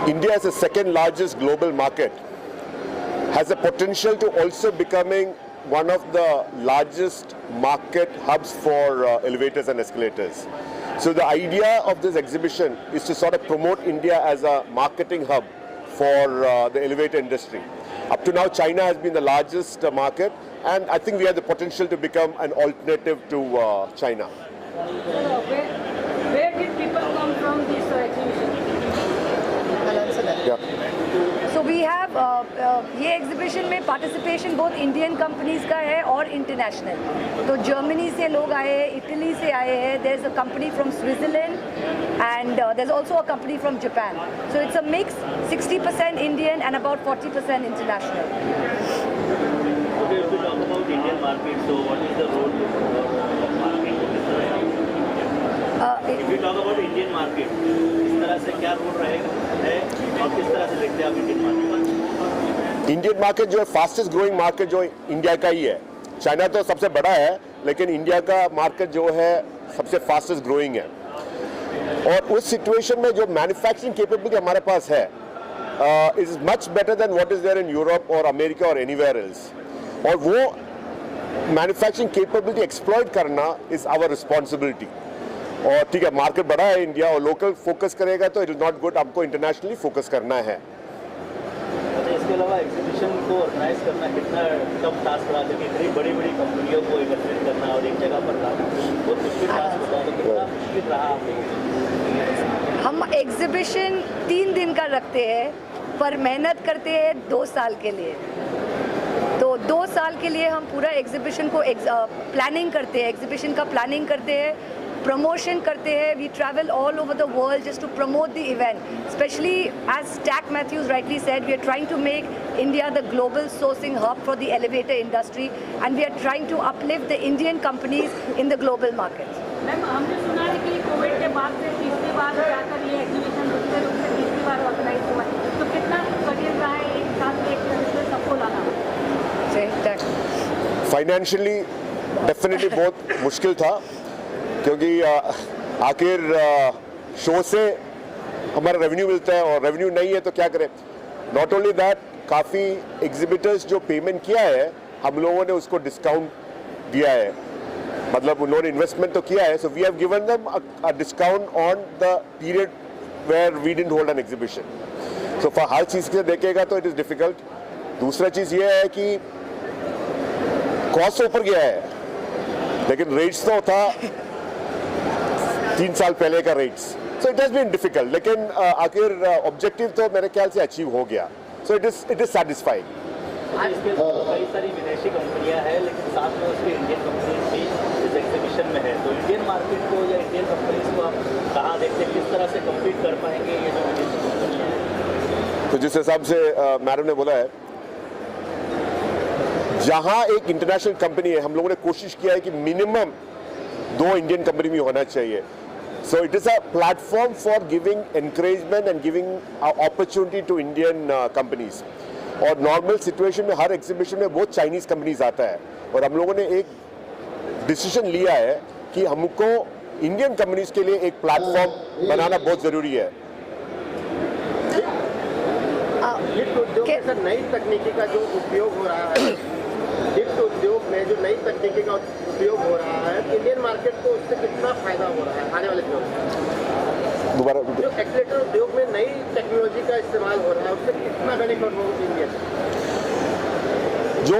India as the second largest global market has the potential to also becoming one of the largest market hubs for elevators and escalators. So the idea of this exhibition is to sort of promote India as a marketing hub for the elevator industry. Up to now, China has been the largest market, and I think we have the potential to become an alternative to China. Where did people come from this exhibition? I'll answer that. Yeah. So we have ये exhibition में participation बहुत Indian companies का है और international. तो Germany से लोग आए हैं, इटली से आए हैं, there is a company from Switzerland and there is also a company from Japan. So it's a mix 60% Indian and about 40% international. Okay, if we talk about Indian market, so what is the role of market? If we talk about Indian market, किस तरह से क्या role रहेगा है और किस तरह से देखते हैं आप इंडियन मार्केट? इंडियन मार्केट जो है फास्टेस्ट ग्रोइंग मार्केट जो इंडिया का ही है. चाइना तो सबसे बड़ा है, लेकिन इंडिया का मार्केट जो है सबसे फास्टेस्ट ग्रोइंग है. और उस सिचुएशन में जो मैन्युफैक्चरिंग कैपेबिलिटी हमारे पास है is much better than what is there in Europe और अमेरिका और एनीवेयर एल्स. और वो मैन्युफैक्चरिंग कैपेबिलिटी एक्सप्लॉइट करना इज आवर रिस्पॉन्सिबिलिटी. और ठीक है, मार्केट बड़ा है इंडिया और लोकल फोकस करेगा तो इट इज नॉट गुड. हमको इंटरनेशनली फोकस करना है. इसके अलावा एग्जीबिशन को ऑर्गेनाइज करना कितना टफ टास्क रहा, क्योंकि इतनी बड़ी बड़ी कंपनियों को एकत्रित करना और एक जगह पर लाना बहुत मुश्किल टास्क होता है. तो कितना मुश्किल रहा आपको? हम एग्जीबिशन 3 दिन का रखते हैं, पर मेहनत करते हैं 2 साल के लिए. तो 2 साल के लिए हम पूरा एग्जीबिशन को प्लानिंग करते हैं, एग्जीबिशन का प्लानिंग करते हैं, प्रमोशन करते हैं. We travel all over the world just to promote the event. Specially as टैक Mathews rightly said, we are trying to make India the global sourcing hub for the elevator industry and we are trying to uplift the Indian companies in the global market. Ma'am, हमने सुना है कि Covid के बाद से तीसरी बार जाकर ये एग्जीबिशन दूसरे रूप से तीसरी बार ऑर्गेनाइज हुआ है. तो कितना कठिन रहा है एक साथ एक से सबको लाना? फाइनेंशियली डेफिनेटली बहुत मुश्किल था, क्योंकि आखिर शो से हमारा रेवेन्यू मिलता है और रेवेन्यू नहीं है तो क्या करें. नॉट ओनली दैट, काफ़ी एग्जिबिटर्स जो पेमेंट किया है हम लोगों ने उसको डिस्काउंट दिया है. मतलब उन्होंने इन्वेस्टमेंट तो किया है, so we have given them a discount on the period where we didn't hold an exhibition. So for हर चीज़ के देखेगा तो इट इज़ डिफिकल्ट. दूसरा चीज़ ये है कि कॉस्ट ऊपर गया है, लेकिन रेट्स तो था 3 साल पहले का rates. So it has been difficult, लेकिन आखिर ऑब्जेक्टिव तो मेरे ख्याल से अचीव हो गया. So it is satisfying. इसके कई सारी विदेशी कंपनियां हैं, लेकिन साथ में उसके इंडियन कंपनीज भी इस एग्जीबिशन में है. तो इंडियन मार्केट को या इंडियन कंपनीज को आप कहाँ देखते हैं, किस तरह से कम्पीट कर पाएंगे ये जो विदेशी कंपनियां हैं? तो जिस हिसाब से मैडम ने बोला है, जहाँ एक इंटरनेशनल कंपनी है, हम लोगों ने कोशिश किया है कि मिनिमम 2 इंडियन कंपनी भी होना चाहिए. So it is a platform for giving encouragement and giving opportunity to Indian companies. और नॉर्मल सिचुएशन में हर एग्जीबिशन में बहुत चाइनीज कंपनीज आता है, और हम लोगों ने एक डिसीजन लिया है कि हमको इंडियन कंपनीज के लिए एक प्लेटफॉर्म बनाना बहुत जरूरी है. लिफ्ट उद्योग में सर नई तकनीकी का जो उपयोग हो रहा है, लिफ्ट उद्योग में जो नई तकनीकी का उपयोग हो रहा है, इंडियन मार्केट को उससे कितना फायदा हो रहा है आने वाले दिनों में? दोबारा जो एक्सीलेटर उद्योग में नई टेक्नोलॉजी का इस्तेमाल हो रहा है, उससे कितना बेनिफिट होगा इंडिया? जो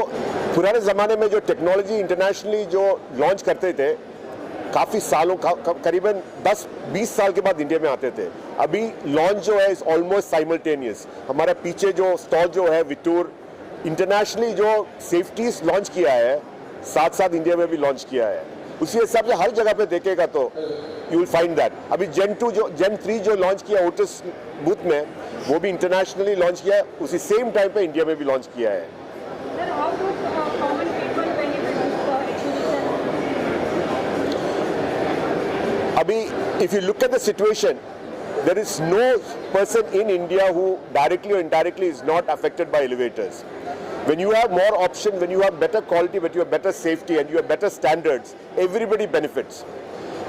पुराने ज़माने में जो टेक्नोलॉजी इंटरनेशनली जो लॉन्च करते थे, काफ़ी सालों करीबन 10-20 साल के बाद इंडिया में आते थे. अभी लॉन्च जो है इज ऑलमोस्ट साइमल्टेनियस. हमारे पीछे जो स्टॉल जो है विटूर, इंटरनेशनली जो सेफ्टीज लॉन्च किया है, साथ साथ इंडिया में भी लॉन्च किया है. उसी हिसाब से हर जगह पे देखेगा तो यू विल फाइंड दैट. अभी जेन 3 जो लॉन्च किया ओटिस बूथ में, वो भी इंटरनेशनली लॉन्च किया है, उसी सेम टाइम पे इंडिया में भी लॉन्च किया है. अभी if you look at the situation, there is no person in India who directly or indirectly is not affected by elevators. When you have more option, when you have better quality, when you have better safety and you have better standards, everybody benefits.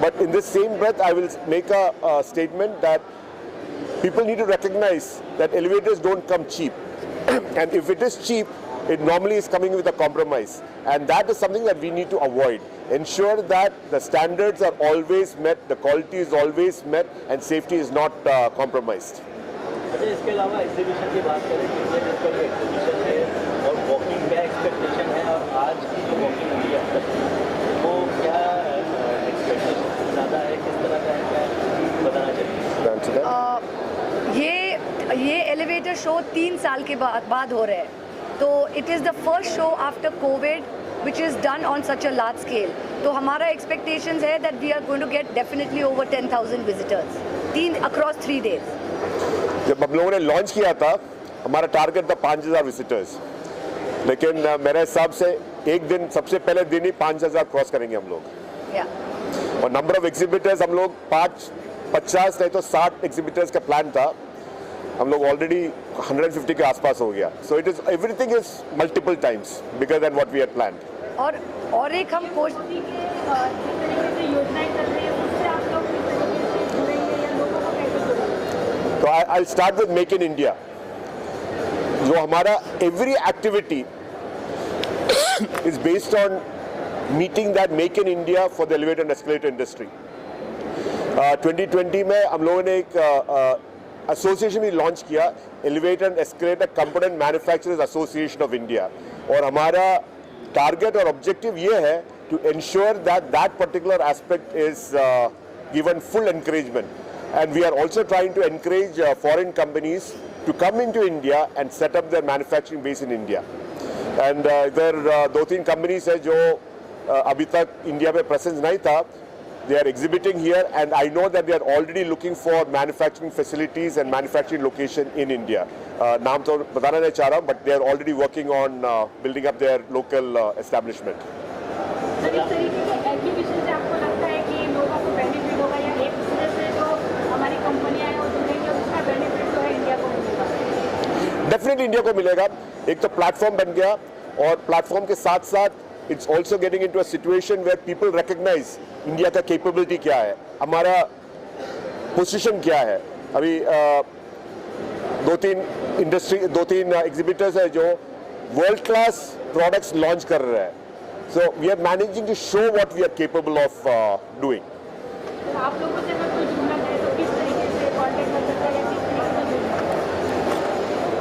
But in the same breath, I will make a statement that people need to recognize that elevators don't come cheap. And if it is cheap, it normally is coming with a compromise. And that is something that we need to avoid. Ensure that the standards are always met, the quality is always met, and safety is not compromised. अच्छा, इसके अलावा exhibition की बात करें, Indian इसका भी exhibition है और वॉकिंग क्या एक्सपेक्टेशन है, और आज की जो वॉकिंग हुई है अब तक वो क्या एक्सपेक्टेशन ज़्यादा है, किस तरह का है, क्या बताना चाहिए? ये एलिवेटर शो 3 साल के बाद हो रहे हैं, तो it is the first show after Covid which is done on such a large scale. तो हमारा expectations है that we are going to get definitely over 10,000 visitors across 3 days. जब हम लोगों ने लॉन्च किया था, हमारा टारगेट था 5,000 विजिटर्स, लेकिन मेरे हिसाब से एक दिन, सबसे पहले दिन ही 5,000 क्रॉस करेंगे हम लोग। और नंबर ऑफ एग्जिबिटर्स हम लोग 50 नहीं तो 60 एग्जिबिटर्स का प्लान था, हम लोग ऑलरेडी 150 के आसपास हो गया। So it is everything is multiple times bigger than what we had planned. और एक हम कोशिश तो I start with make in India, जो हमारा every activity is based on meeting that make in India for the elevator and escalator industry. 2020 में हम लोगों ने एक एसोसिएशन भी लॉन्च किया, elevator and escalator component manufacturers association of India, और हमारा टारगेट और ऑब्जेक्टिव ये है to ensure that that particular aspect is given full encouragement, and we are also trying to encourage foreign companies to come in to India and set up their manufacturing base in India. And इधर 2-3 companies है जो अभी तक India में presence नहीं था, they are exhibiting here, and I know that they are already looking for manufacturing facilities and manufacturing location in India. नाम तो बताना नहीं चाह रहा हूँ, but they are already working on building up their local establishment. Sir, इस तरीके के एग्जीबिशन से आपको लगता है कि लोगों को बेनिफिट होगा, या एक दूसरे से जो हमारी कंपनियां हैं वो जुड़ेंगी और उसका बेनिफिट जो है इंडिया को मिलेगा? डेफिनेटली इंडिया को मिलेगा। एक तो प्लेटफॉर्म बन गया, और प्लेटफॉर्म के साथ साथ it's also getting into a situation where people recognize India का कैपेबिलिटी क्या है, हमारा पोजीशन क्या है। अभी 2-3 एग्जिबिटर्स है जो वर्ल्ड क्लास प्रोडक्ट्स लॉन्च कर रहे हैं, so we are managing to show what we are capable of doing. तो आप लोगों से अगर कोई जुड़ना चाहे तो किस तरीके से कांटेक्ट कर सकता है, या किस तरीके से जुड़ सकता है?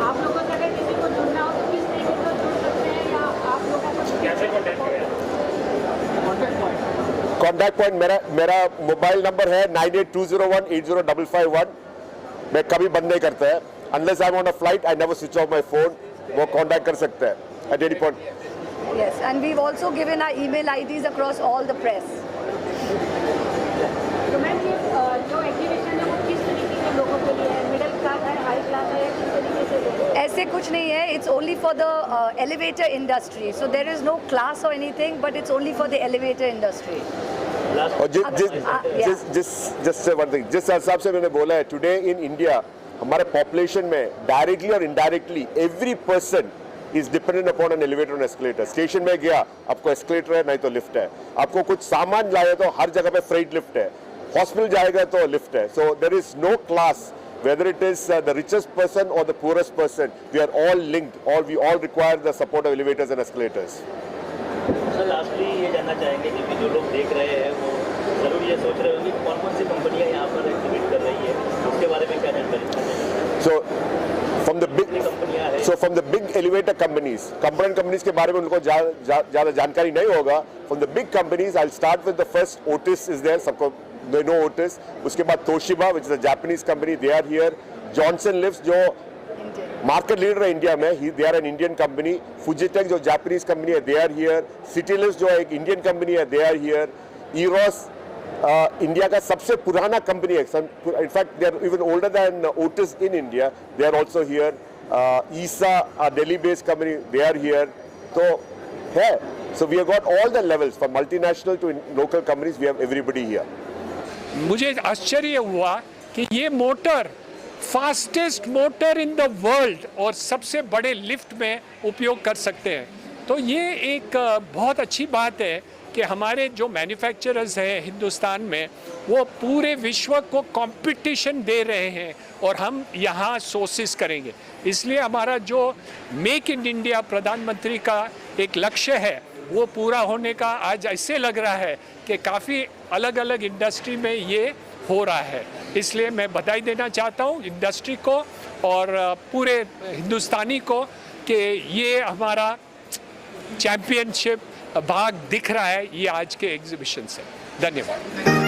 आप लोगों से अगर किसी को जुड़ना हो तो किस तरीके से जुड़ सकते हैं, या आप लोगों को कैसे कांटेक्ट करें? कॉन्टैक्ट पॉइंट मेरा मोबाइल नंबर है 9820180551। मैं कभी बंद नहीं करता है, unless I am on a flight I never switch off my phone. वो कॉन्टैक्ट कर सकते हैं at any point. Yes, and we've also given our email IDs across all the press. तो मैम ये जो एग्जीबिशन है वो किस तरीके के लोगों के लिए है? मिडिल क्लास है, हाई क्लास है, या किस तरीके से लोग? ऐसे कुछ नहीं है, it's only for the elevator industry. So there is no class or anything, but it's only for the elevator industry. और जिस हिसाब से मैंने बोला है, टुडे इन इंडिया हमारे पॉपुलेशन में डायरेक्टली और indirectly every person is dependent upon an elevator and escalator. Station में गया, आपको एस्केलेटर है, नहीं तो लिफ्ट है। आपको कुछ सामान लाए तो हर जगह पे फ्रेट लिफ्ट है, हॉस्पिटल जाएगा तो लिफ्ट है। So there is no class, whether it is the richest person or the poorest person, we are all linked, we all require the support of elevators and escalators. Sir, lastly ये जानना चाहेंगे कि जो लोग देख रहे हैं वो जरूर ये सोच रहे होंगे कि कौन कौन सी कंपनियां यहाँ पर एक्टिवेट कर रही है, उसके बारे में क्या जानकारी चाहिए? So from the big elevator companies, component companies के बारे में उनको ज़्यादा जानकारी नहीं होगा। From the big companies, I'll start with the first. Otis is there, सबको they know Otis. उसके बाद Toshiba, which is a Japanese company, they are here. Johnson Lifts जो मार्केट लीडर है इंडिया में, they are an Indian company. Fujitec जो Japanese company है, they are here. City Lifts जो एक इंडियन कंपनी है, they are here. Eros India का सबसे पुराना कंपनी है, in fact they are even older than Otis in India, they are also here. ईसा Delhi based company, they are here. तो है, so we have got all the levels from multinational to local companies, we have everybody here. मुझे आश्चर्य हुआ कि ये motor fastest motor in the world और सबसे बड़े लिफ्ट में उपयोग कर सकते हैं. तो ये एक बहुत अच्छी बात है कि हमारे जो मैन्युफैक्चरर्स हैं हिंदुस्तान में वो पूरे विश्व को कंपटीशन दे रहे हैं और हम यहाँ सोर्सेस करेंगे। इसलिए हमारा जो मेक इन इंडिया प्रधानमंत्री का एक लक्ष्य है वो पूरा होने का आज ऐसे लग रहा है कि काफ़ी अलग अलग इंडस्ट्री में ये हो रहा है। इसलिए मैं बधाई देना चाहता हूँ इंडस्ट्री को और पूरे हिंदुस्तानी को कि ये हमारा चैम्पियनशिप भाग दिख रहा है ये आज के एग्जीबिशन से। धन्यवाद।